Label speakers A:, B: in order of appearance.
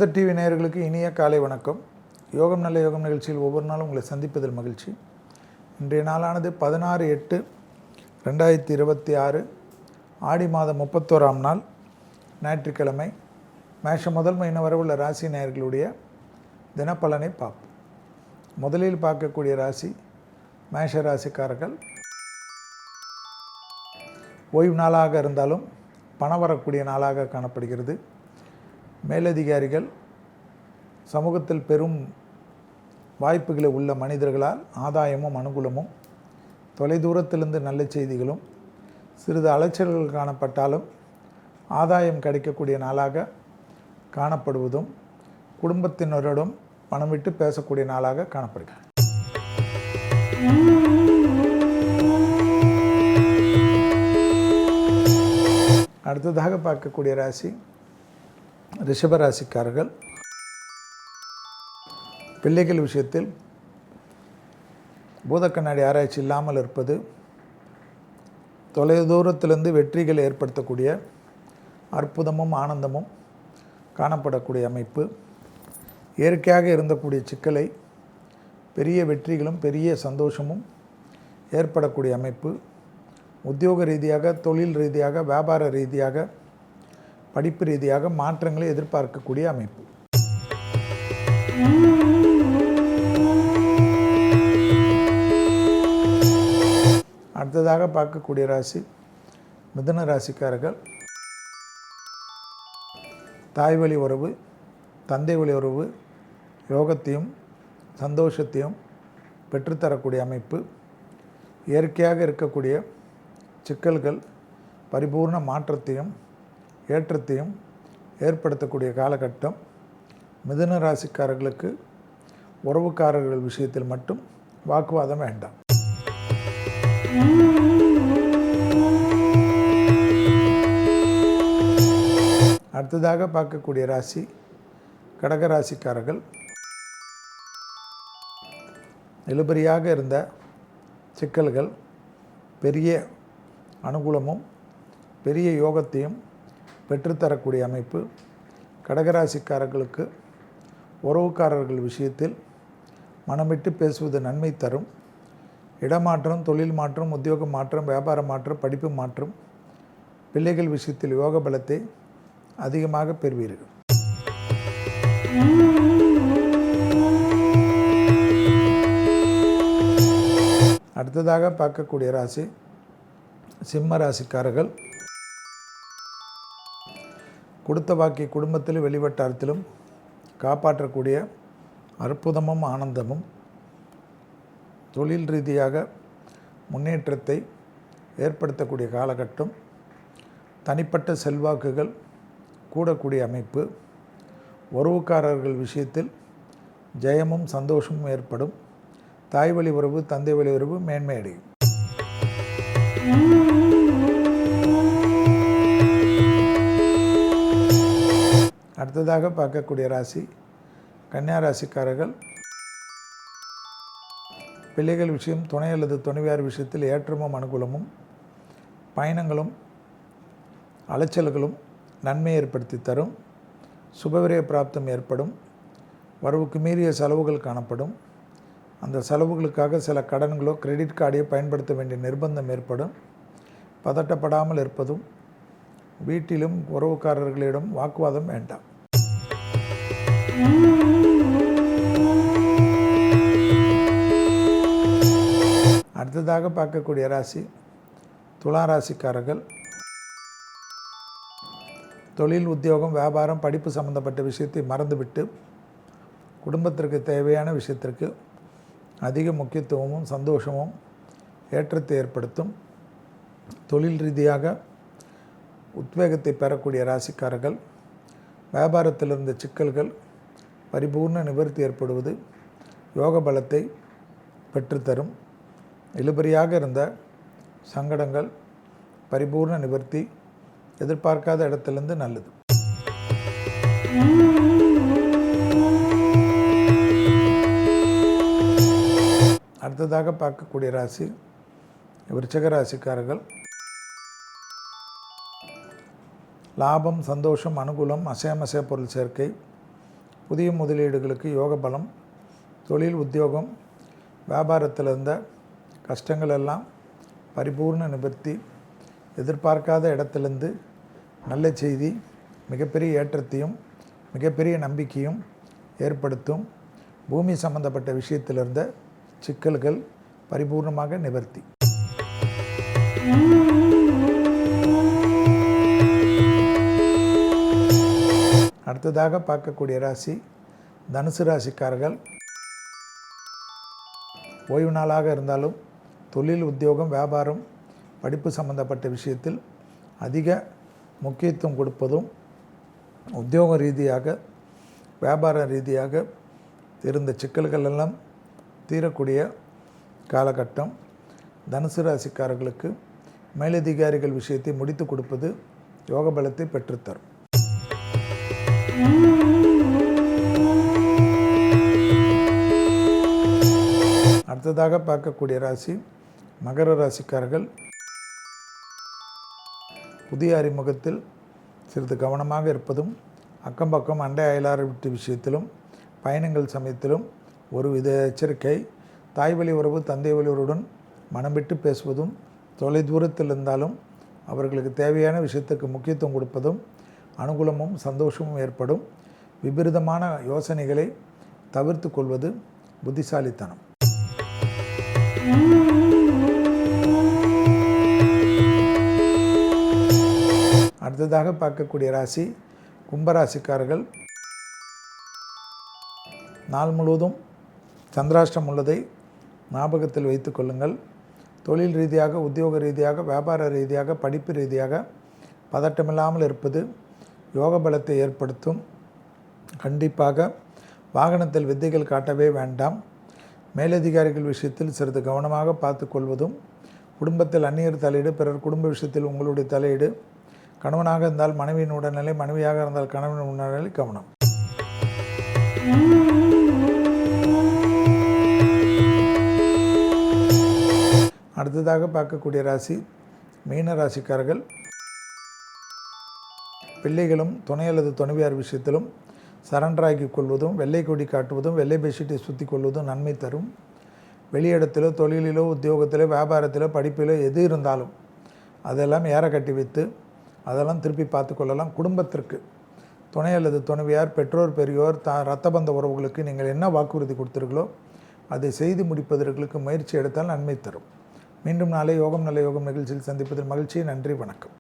A: சித்தர் டிவி நேயர்களுக்கு இனிய காலை வணக்கம். யோகம் நல்ல யோகம் நிகழ்ச்சியில் ஒவ்வொரு நாளும் உங்களை சந்திப்பதில் மகிழ்ச்சி. இன்றைய நாளானது 16/8/2026 ஆடி மாதம் 31ஆம் நாள் ஞாயிற்றுக்கிழமை. மேஷம் முதல் மீன வரவுள்ள ராசி நேயர்களுடைய தினப்பலனை பார்ப்போம். முதலில் பார்க்கக்கூடிய ராசி மேஷ ராசிக்காரர்கள். ஓய்வு நாளாக இருந்தாலும் பணம் வரக்கூடிய நாளாக காணப்படுகிறது. மேலதிகாரிகள், சமூகத்தில் பெரும் வாய்ப்புகளை உள்ள மனிதர்களால் ஆதாயமும் அனுகூலமும், தொலைதூரத்திலிருந்து நல்ல செய்திகளும், சிறிது அலைச்சல்கள் காணப்பட்டாலும் ஆதாயம் கிடைக்கக்கூடிய நாளாக காணப்படுவதும், குடும்பத்தினரிடம் பணம் விட்டு பேசக்கூடிய நாளாக காணப்படுகிறது. அடுத்ததாக பார்க்கக்கூடிய ராசி ரிஷபராசிக்காரர்கள். பிள்ளைகள் விஷயத்தில் பூதக்கண்ணாடி ஆராய்ச்சி இல்லாமல் இருப்பது, தொலைதூரத்திலிருந்து வெற்றிகள் ஏற்படுத்தக்கூடிய அற்புதமும் ஆனந்தமும் காணப்படக்கூடிய அமைப்பு. இயற்கையாக இருந்தக்கூடிய சிக்கலை பெரிய வெற்றிகளும் பெரிய சந்தோஷமும் ஏற்படக்கூடிய அமைப்பு. உத்தியோக ரீதியாக, தொழில் ரீதியாக, வியாபார ரீதியாக, படிப்பு ரீதியாக மாற்றங்களை எதிர்பார்க்கக்கூடிய அமைப்பு. அடுத்ததாக பார்க்கக்கூடிய ராசி மிதுன ராசிக்காரர்கள். தாய் வழி உறவு, தந்தை வழி உறவு யோகத்தையும் சந்தோஷத்தையும் பெற்றுத்தரக்கூடிய அமைப்பு. இயற்கையாக இருக்கக்கூடிய சிக்கல்கள் பரிபூர்ண மாற்றத்தையும் ஏற்றத்தையும் ஏற்படுத்தக்கூடிய காலகட்டம். மிதுன ராசிக்காரர்களுக்கு உறவுக்காரர்கள் விஷயத்தில் மட்டும் வாக்குவாதம் வேண்டாம். அடுத்ததாக பார்க்கக்கூடிய ராசி கடகராசிக்காரர்கள். இழுபறியாக இருந்த சிக்கல்கள் பெரிய அனுகூலமும் பெரிய யோகத்தையும் பெற்றுத்தரக்கூடிய அமைப்பு. கடகராசிக்காரர்களுக்கு உறவுக்காரர்கள் விஷயத்தில் மனமிட்டு பேசுவது நன்மை தரும். இடமாற்றம், தொழில் மாற்றம், உத்தியோக மாற்றம், வியாபார மாற்றம், படிப்பு மாற்றம், பிள்ளைகள் விஷயத்தில் யோக பலத்தை அதிகமாக பெறுவீர்கள். அடுத்ததாக பார்க்கக்கூடிய ராசி சிம்ம ராசிக்காரர்கள். கொடுத்த வாக்கை குடும்பத்திலும் வெளிவட்டாரத்திலும் காப்பாற்றக்கூடிய அற்புதமும் ஆனந்தமும், தொழில் ரீதியாக முன்னேற்றத்தை ஏற்படுத்தக்கூடிய காலகட்டம். தனிப்பட்ட செல்வாக்குகள் கூடக்கூடிய அமைப்பு. உறவுக்காரர்கள் விஷயத்தில் ஜெயமும் சந்தோஷமும் ஏற்படும். தாய் வழி உறவு, தந்தை வழி உறவு மேன்மை அடையும். அடுத்ததாக பார்க்கக்கூடிய ராசி கன்னியா ராசிக்காரர்கள். பிள்ளைகள் விஷயம், துணை அல்லது துணைவியார் விஷயத்தில் ஏற்றமும் அனுகூலமும், பயணங்களும் அலைச்சல்களும் நன்மை ஏற்படுத்தி தரும். சுபவிரய பிராப்தம் ஏற்படும். வரவுக்கு மீறிய செலவுகள் காணப்படும். அந்த செலவுகளுக்காக சில கடன்களோ கிரெடிட் கார்டையோ பயன்படுத்த வேண்டிய நிர்பந்தம் ஏற்படும். பதட்டப்படாமல் இருப்பதும், வீட்டிலும் உறவுக்காரர்களிடம் வாக்குவாதம் வேண்டாம். அடுத்ததாக பார்க்கக்கூடிய ராசி துலா ராசிக்காரர்கள். தொழில், உத்தியோகம், வியாபாரம், படிப்பு சம்பந்தப்பட்ட விஷயத்தை மறந்துவிட்டு குடும்பத்திற்கு தேவையான விஷயத்திற்கு அதிக முக்கியத்துவமும் சந்தோஷமும் ஏற்றத்தை ஏற்படுத்தும். தொழில் ரீதியாக உத்வேகத்தை பெறக்கூடிய ராசிக்காரர்கள். வியாபாரத்தில் இருந்த சிக்கல்கள் பரிபூர்ண நிவர்த்தி ஏற்படுவது யோக பலத்தை பெற்றுத்தரும். இழுபறியாக இருந்த சங்கடங்கள் பரிபூர்ண நிவர்த்தி, எதிர்பார்க்காத இடத்திலிருந்து நல்லது. அடுத்ததாக பார்க்கக்கூடிய ராசி விருச்சிக ராசிக்காரர்கள். லாபம், சந்தோஷம், அனுகூலம், அசையாமசைய பொருள் சேர்க்கை, புதிய முதலீடுகளுக்கு யோக பலம். தொழில், உத்தியோகம், வியாபாரத்தில் இருந்த கஷ்டங்கள் எல்லாம் பரிபூர்ண நிவர்த்தி. எதிர்பார்க்காத இடத்துலேருந்து நல்ல செய்தி மிகப்பெரிய ஏற்றத்தையும் மிகப்பெரிய நம்பிக்கையும் ஏற்படுத்தும். பூமி சம்பந்தப்பட்ட விஷயத்தில் இருந்த சிக்கல்கள் பரிபூர்ணமாக நிவர்த்தி. அடுத்ததாக பார்க்கக்கூடிய ராசி தனுசு ராசிக்காரர்கள். ஓய்வு நாளாக இருந்தாலும் தொழில், உத்தியோகம், வியாபாரம், படிப்பு சம்பந்தப்பட்ட விஷயத்தில் அதிக முக்கியத்துவம் கொடுப்பதும், உத்தியோக ரீதியாக வியாபார ரீதியாக இருந்த சிக்கல்கள் எல்லாம் தீரக்கூடிய காலகட்டம். தனுசு ராசிக்காரர்களுக்கு மேலதிகாரிகள் விஷயத்தை முடித்து கொடுப்பது யோக பலத்தை பெற்றுத்தரும். அடுத்ததாக பார்க்கக்கூடிய ராசி மகர ராசிக்காரர்கள். புதிய அறிமுகத்தில் சிறிது கவனமாக இருப்பதும், அக்கம் பக்கம் அண்டை அயலார் வீட்டு விஷயத்திலும் பயணங்கள் சமயத்திலும் ஒருவித எச்சரிக்கை. தாய் வழி உறவு, தந்தை வழி உறவுடன் மனம் விட்டு பேசுவதும், தொலை தூரத்தில் இருந்தாலும் அவர்களுக்கு தேவையான விஷயத்துக்கு முக்கியத்துவம் கொடுப்பதும் அனுகூலமும் சந்தோஷமும் ஏற்படும். விபரீதமான யோசனைகளை தவிர்த்து கொள்வது புத்திசாலித்தனம். அடுத்ததாக பார்க்கக்கூடிய ராசி கும்பராசிக்காரர்கள். நாள் முழுவதும் சந்திராஷ்டம் உள்ளதை ஞாபகத்தில் வைத்து கொள்ளுங்கள். தொழில் ரீதியாக, உத்தியோக ரீதியாக, வியாபார ரீதியாக, படிப்பு ரீதியாக பதட்டமில்லாமல் இருப்பது யோக பலத்தை ஏற்படுத்தும். கண்டிப்பாக வாகனத்தில் வித்தைகள் காட்டவே வேண்டாம். மேலதிகாரிகள் விஷயத்தில் சிறிது கவனமாக பார்த்து கொள்வதும், குடும்பத்தில் அந்நியர் தலையீடு, பிறர் குடும்ப விஷயத்தில் உங்களுடைய தலையீடு, கணவனாக இருந்தால் மனைவியின் உடல்நிலை, மனைவியாக இருந்தால் கணவனின் உடல்நிலை கவனம். அடுத்ததாக பார்க்கக்கூடிய ராசி மீன ராசிக்காரர்கள். பிள்ளைகளும் துணை அல்லது துணைவியார் விஷயத்திலும் சரண்டராகி கொள்வதும், வெள்ளை கொடி காட்டுவதும், வெள்ளை பெட்ஷீட்டை சுற்றி கொள்வதும் நன்மை தரும். வெளியிடத்திலோ, தொழிலிலோ, உத்தியோகத்திலோ, வியாபாரத்திலோ, படிப்பிலோ எது இருந்தாலும் அதெல்லாம் ஏற கட்டி வைத்து அதெல்லாம் திருப்பி பார்த்து கொள்ளலாம். குடும்பத்திற்கு துணை அல்லது துணைவியார், பெற்றோர், பெரியோர், இரத்த பந்த உறவுகளுக்கு நீங்கள் என்ன வாக்குறுதி கொடுத்தீர்களோ அதை செய்து முடிப்பதற்கு முயற்சி எடுத்தால் நன்மை தரும். மீண்டும் நாளை யோகம் நல்ல யோகம் நிகழ்ச்சியில் சந்திப்பதில் மகிழ்ச்சி. நன்றி, வணக்கம்.